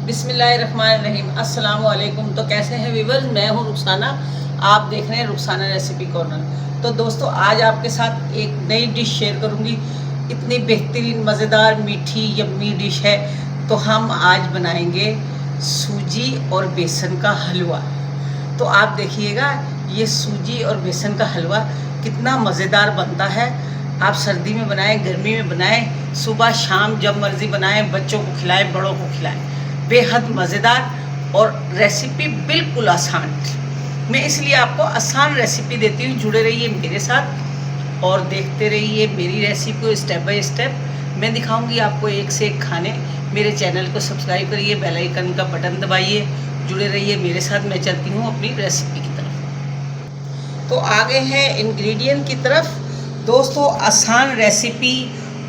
बिस्मिल्लाहिर्रहमानिर्रहीम। अस्सलाम वालेकुम। तो कैसे हैं व्यूअर्स, मैं हूं रुखसाना, आप देख रहे हैं रुखसाना रेसिपी कॉर्नर। तो दोस्तों, आज आपके साथ एक नई डिश शेयर करूंगी। इतनी बेहतरीन मज़ेदार मीठी यम्मी डिश है। तो हम आज बनाएंगे सूजी और बेसन का हलवा। तो आप देखिएगा, ये सूजी और बेसन का हलवा कितना मज़ेदार बनता है। आप सर्दी में बनाएं, गर्मी में बनाएं, सुबह शाम जब मर्ज़ी बनाएं, बच्चों को खिलाएं, बड़ों को खिलाएं। बेहद मज़ेदार और रेसिपी बिल्कुल आसान। मैं इसलिए आपको आसान रेसिपी देती हूँ। जुड़े रहिए मेरे साथ और देखते रहिए मेरी रेसिपी को स्टेप बाय स्टेप। मैं दिखाऊंगी आपको एक से एक खाने। मेरे चैनल को सब्सक्राइब करिए, बेल आइकन का बटन दबाइए, जुड़े रहिए मेरे साथ। मैं चलती हूँ अपनी रेसिपी की तरफ। तो आगे हैं इंग्रेडिएंट की तरफ। दोस्तों, आसान रेसिपी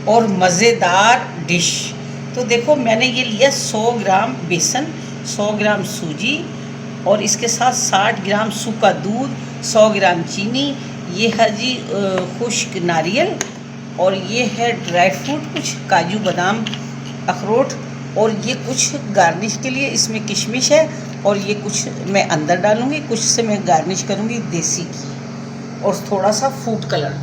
और मज़ेदार डिश। तो देखो, मैंने ये लिया 100 ग्राम बेसन, 100 ग्राम सूजी और इसके साथ 60 ग्राम सूखा दूध, 100 ग्राम चीनी, ये है जी खुश्क नारियल, और ये है ड्राई फ्रूट, कुछ काजू बादाम अखरोट, और ये कुछ गार्निश के लिए इसमें किशमिश है, और ये कुछ मैं अंदर डालूँगी, कुछ से मैं गार्निश करूँगी देसी घी और थोड़ा सा फूड कलर।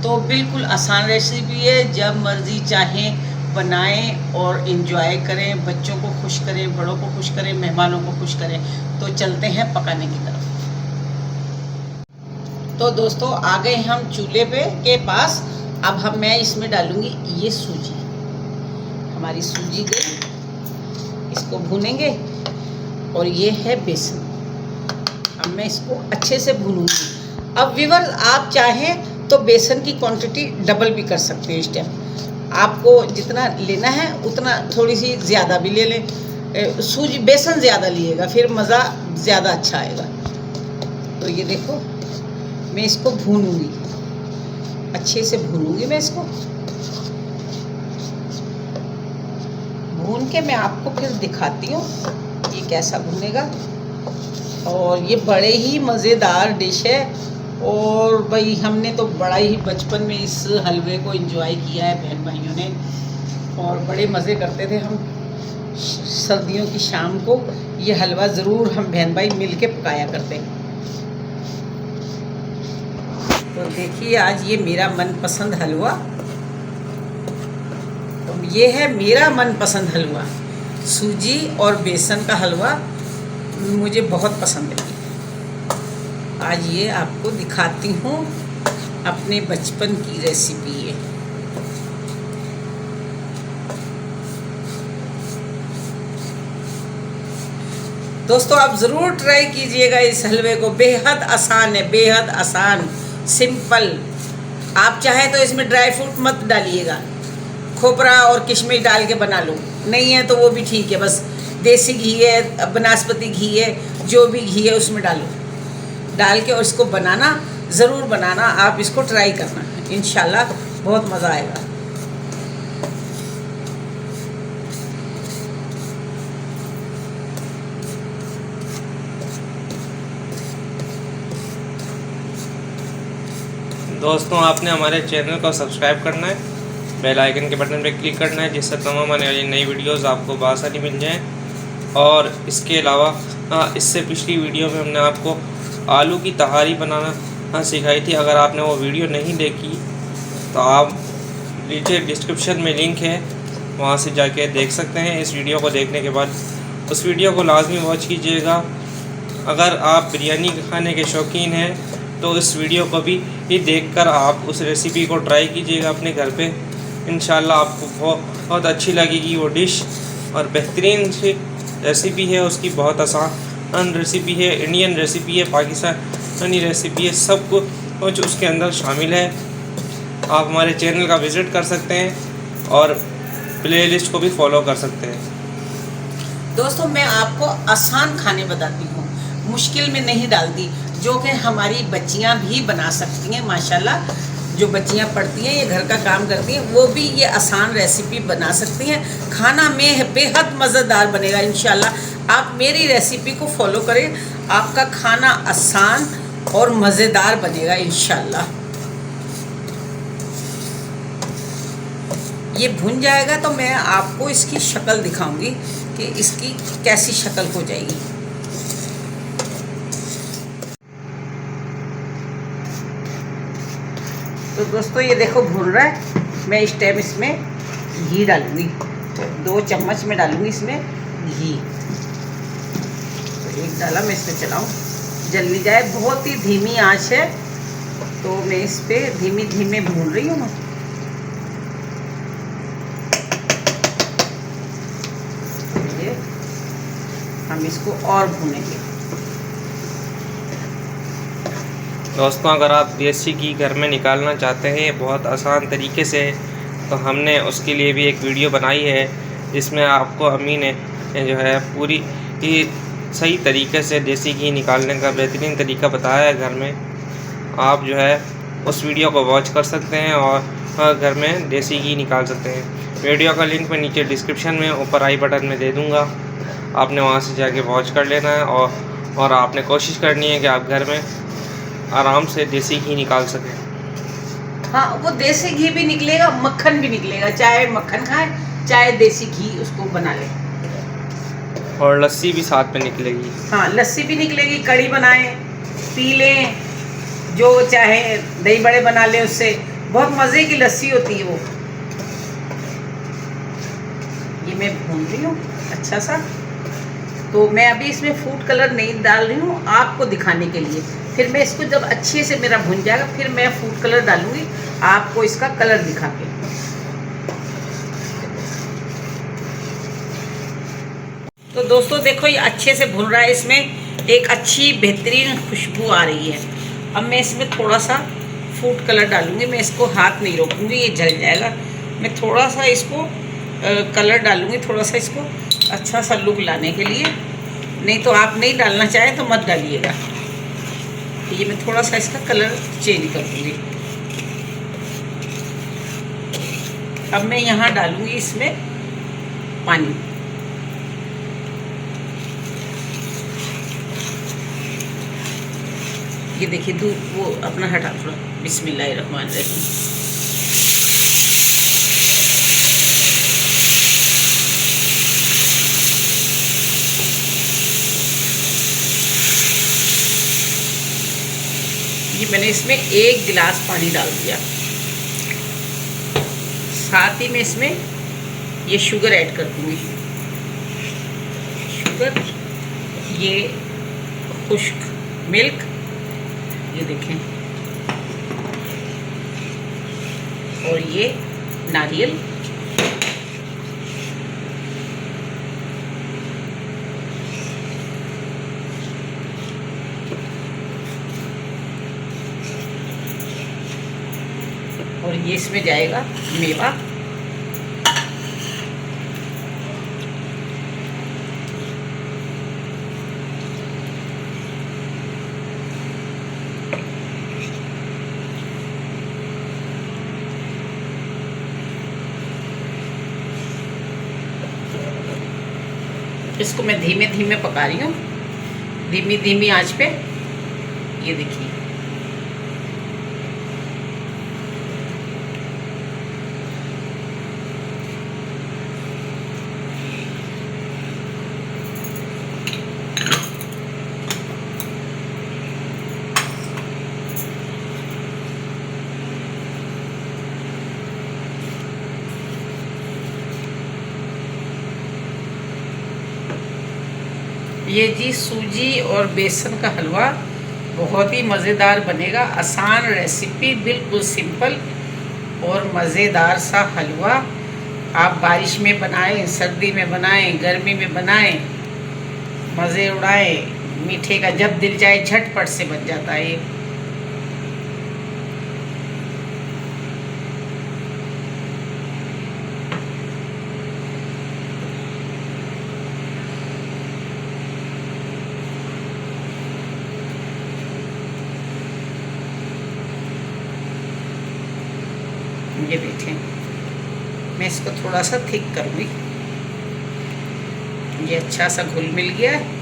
तो बिल्कुल आसान रेसिपी है, जब मर्ज़ी चाहें बनाएं और इन्जॉय करें, बच्चों को खुश करें, बड़ों को खुश करें, मेहमानों को खुश करें। तो चलते हैं पकाने की तरफ। तो दोस्तों, आ गए हम चूल्हे पे के पास। अब मैं इसमें डालूंगी ये सूजी। हमारी सूजी गई, इसको भूनेंगे। और ये है बेसन, अब मैं इसको अच्छे से भूनूंगी। अब व्यूअर्स, आप चाहें तो बेसन की क्वांटिटी डबल भी कर सकते हैं। इस टाइम आपको जितना लेना है उतना थोड़ी सी ज़्यादा भी ले लें। सूजी बेसन ज़्यादा लिएगा, फिर मज़ा ज़्यादा अच्छा आएगा। तो ये देखो, मैं इसको भूनूंगी, अच्छे से भूनूंगी। मैं इसको भून के मैं आपको फिर दिखाती हूँ ये कैसा भुनेगा। और ये बड़े ही मज़ेदार डिश है। और भाई, हमने तो बड़ा ही बचपन में इस हलवे को एंजॉय किया है बहन भाइयों ने, और बड़े मज़े करते थे हम। सर्दियों की शाम को ये हलवा ज़रूर हम बहन भाई मिल के पकाया करते हैं। तो देखिए, आज ये मेरा मनपसंद हलवा, तो ये है मेरा मनपसंद हलवा। सूजी और बेसन का हलवा मुझे बहुत पसंद है। आज ये आपको दिखाती हूँ अपने बचपन की रेसिपी है। दोस्तों, आप ज़रूर ट्राई कीजिएगा इस हलवे को। बेहद आसान है, बेहद आसान, सिंपल। आप चाहें तो इसमें ड्राई फ्रूट मत डालिएगा, खोपरा और किशमिश डाल के बना लो। नहीं है तो वो भी ठीक है, बस देसी घी है, बनास्पति घी है, जो भी घी है उसमें डाल के और इसको बनाना, ज़रूर बनाना। आप इसको ट्राई करना, इंशाल्लाह बहुत मज़ा आएगा। दोस्तों, आपने हमारे चैनल को सब्सक्राइब करना है, बेल आइकन के बटन पर क्लिक करना है, जिससे तमाम आने वाली नई वीडियोस आपको बआसानी मिल जाएं। और इसके अलावा इससे पिछली वीडियो में हमने आपको आलू की तहारी बनाना सिखाई थी। अगर आपने वो वीडियो नहीं देखी तो आप नीचे डिस्क्रिप्शन में लिंक है, वहाँ से जाके देख सकते हैं। इस वीडियो को देखने के बाद उस वीडियो को लाजमी वॉच कीजिएगा। अगर आप बिरयानी खाने के शौकीन हैं तो इस वीडियो को भी देखकर आप उस रेसिपी को ट्राई कीजिएगा अपने घर पे। इंशाल्लाह आपको बहुत अच्छी लगेगी वो डिश। और बेहतरीन सी रेसिपी है, उसकी बहुत आसान रेसिपी है, इंडियन रेसिपी है, पाकिस्तानी रेसिपी है, सब कुछ उसके अंदर शामिल है। आप हमारे चैनल का विज़िट कर सकते हैं और प्लेलिस्ट को भी फॉलो कर सकते हैं। दोस्तों, मैं आपको आसान खाने बताती हूँ, मुश्किल में नहीं डालती, जो कि हमारी बच्चियाँ भी बना सकती हैं। माशाल्लाह, जो बच्चियाँ पढ़ती हैं, ये घर का काम करती हैं, वो भी ये आसान रेसिपी बना सकती हैं। खाना में बेहद मज़ेदार बनेगा इंशाल्लाह। आप मेरी रेसिपी को फॉलो करें, आपका खाना आसान और मज़ेदार बनेगा इंशाल्लाह। ये भुन जाएगा तो मैं आपको इसकी शक्ल दिखाऊंगी कि इसकी कैसी शक्ल हो जाएगी। तो दोस्तों ये देखो भून रहा है। मैं इस टाइम इसमें घी डालूंगी, तो 2 चम्मच में डालूंगी इसमें घी। तो एक डाला, मैं इसमें चलाऊं, जल नहीं जाए। बहुत ही धीमी आंच है, तो मैं इस पे धीमे धीमे भून रही हूँ ना। ये हम इसको और भूनेंगे। दोस्तों, अगर आप देसी घी घर में निकालना चाहते हैं बहुत आसान तरीके से, तो हमने उसके लिए भी एक वीडियो बनाई है जिसमें आपको अम्मी ने जो है पूरी ही सही तरीके से देसी घी निकालने का बेहतरीन तरीका बताया है घर में। आप जो है उस वीडियो को वॉच कर सकते हैं और घर में देसी घी निकाल सकते हैं। वीडियो का लिंक मैं नीचे डिस्क्रिप्शन में ऊपर आई बटन में दे दूँगा, आपने वहाँ से जाके वॉच कर लेना है। और आपने कोशिश करनी है कि आप घर में आराम से देसी घी निकाल सकें। हाँ, वो देसी घी भी निकलेगा, मक्खन भी निकलेगा, चाहे मक्खन खाए चाहे देसी घी उसको बना ले। और लस्सी भी साथ में निकलेगी। हाँ, लस्सी भी निकलेगी, कड़ी बनाएं, पी लें, जो चाहे दही बड़े बना लें, उससे बहुत मज़े की लस्सी होती है वो। ये मैं भून रही हूँ अच्छा सा। तो मैं अभी इसमें फूड कलर नहीं डाल रही हूँ, आपको दिखाने के लिए। फिर मैं इसको जब अच्छे से मेरा भुन जाएगा, फिर मैं फूड कलर डालूंगी आपको इसका कलर दिखा के। तो दोस्तों देखो, ये अच्छे से भुन रहा है, इसमें एक अच्छी बेहतरीन खुशबू आ रही है। अब मैं इसमें थोड़ा सा फूड कलर डालूंगी। मैं इसको हाथ नहीं रोकूंगी, ये जल जाएगा। मैं थोड़ा सा इसको कलर डालूंगी, थोड़ा सा इसको अच्छा सा लुक लाने के लिए। नहीं तो आप नहीं डालना चाहें तो मत डालिएगा। ये मैं थोड़ा सा इसका कलर चेंज कर दूँगी। अब मैं यहाँ डालूँगी इसमें पानी। ये देखिए दूध वो अपना हटा थोड़ा। बिस्मिल्लाहिर्रहमानिर्रहीम। ये मैंने इसमें 1 गिलास पानी डाल दिया। साथ ही में इसमें ये शुगर ऐड कर दूँगी। शुगर, ये खुश्क मिल्क, ये देखें, और ये नारियल। और ये इसमें जाएगा मेवा। इसको मैं धीमे धीमे पका रही हूँ, धीमी धीमी आंच पे। ये देखिए, ये जी सूजी और बेसन का हलवा बहुत ही मज़ेदार बनेगा। आसान रेसिपी, बिल्कुल सिंपल और मज़ेदार सा हलवा। आप बारिश में बनाएं, सर्दी में बनाएं, गर्मी में बनाएं, मज़े उड़ाएं। मीठे का जब दिल चाहे झटपट से बन जाता है ये। ये देखें, मैं इसको थोड़ा सा थिक करूँगी। ये अच्छा सा घुल मिल गया है।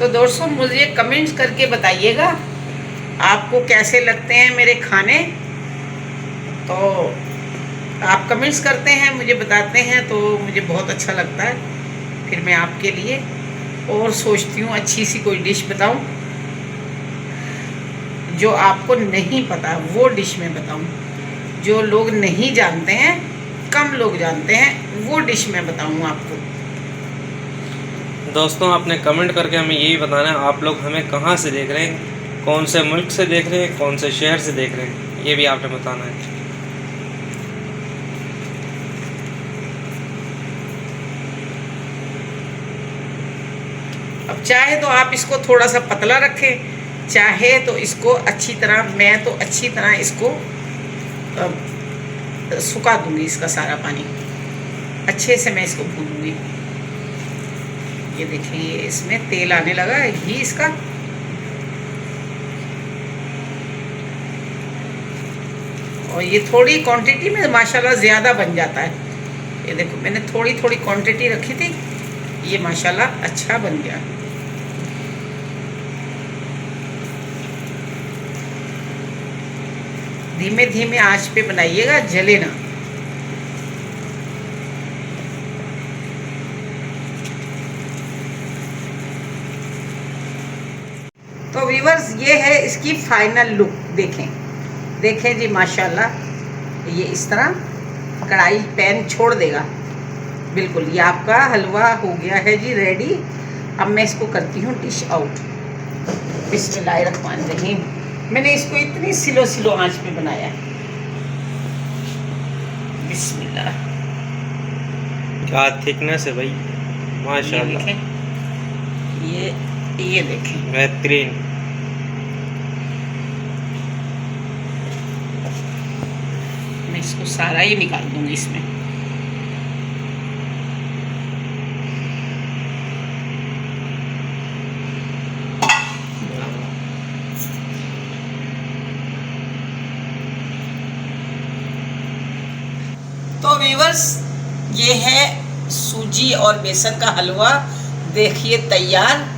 तो दोस्तों मुझे कमेंट्स करके बताइएगा आपको कैसे लगते हैं मेरे खाने। तो आप कमेंट्स करते हैं, मुझे बताते हैं, तो मुझे बहुत अच्छा लगता है। फिर मैं आपके लिए और सोचती हूँ अच्छी सी कोई डिश बताऊँ, जो आपको नहीं पता वो डिश मैं बताऊँ। जो लोग नहीं जानते हैं, कम लोग जानते हैं, वो डिश मैं बताऊँ आपको। दोस्तों आपने कमेंट करके हमें यही बताना है आप लोग हमें कहाँ से देख रहे हैं, कौन से मुल्क से देख रहे हैं, कौन से शहर से देख रहे हैं, ये भी आपने बताना है। अब चाहे तो आप इसको थोड़ा सा पतला रखें, चाहे तो इसको अच्छी तरह, मैं तो अच्छी तरह इसको सुखा दूंगी। इसका सारा पानी अच्छे से मैं इसको भूनूंगी। ये देखिए, ये इसमें तेल आने लगा है घी इसका। और ये थोड़ी क्वांटिटी में माशाल्लाह ज़्यादा बन जाता है। ये देखो मैंने थोड़ी थोड़ी क्वांटिटी रखी थी, ये माशाल्लाह अच्छा बन गया। धीमे धीमे आंच पे बनाइएगा, जले ना। तो व्यूअर्स ये है इसकी फाइनल लुक। देखें जी माशाल्लाह, ये इस तरह कढ़ाई पैन छोड़ देगा बिल्कुल। ये आपका हलवा हो गया है जी रेडी। अब मैं इसको करती हूँ डिश आउट। बिस्मिल्लाहिर्रहमानिर्रहीम। मैंने इसको इतनी स्लो आंच पे बनाया है। बिस्मिल्लाह। क्या थिकनेस है भाई, माशाल्लाह। ये देखें बेहतरीन। मैं इसको सारा ही निकाल दूंगी इसमें। तो व्यूअर्स ये है सूजी और बेसन का हलवा, देखिए तैयार।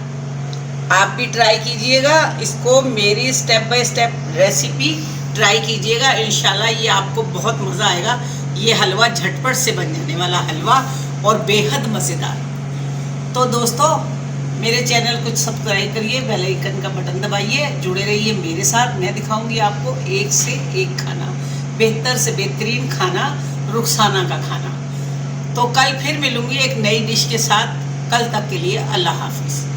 आप भी ट्राई कीजिएगा इसको, मेरी step by step recipe try कीजिएगा। इंशाल्लाह ये आपको बहुत मज़ा आएगा। ये हलवा झटपट से बन जाने वाला हलवा और बेहद मज़ेदार। तो दोस्तों मेरे चैनल को सब्सक्राइब करिए, बेल आइकन का बटन दबाइए, जुड़े रहिए मेरे साथ। मैं दिखाऊंगी आपको एक से एक खाना, बेहतर से बेहतरीन खाना, रुखसाना का खाना। तो कल फिर मिलूंगी एक नई डिश के साथ। कल तक के लिए अल्लाह हाफिज़।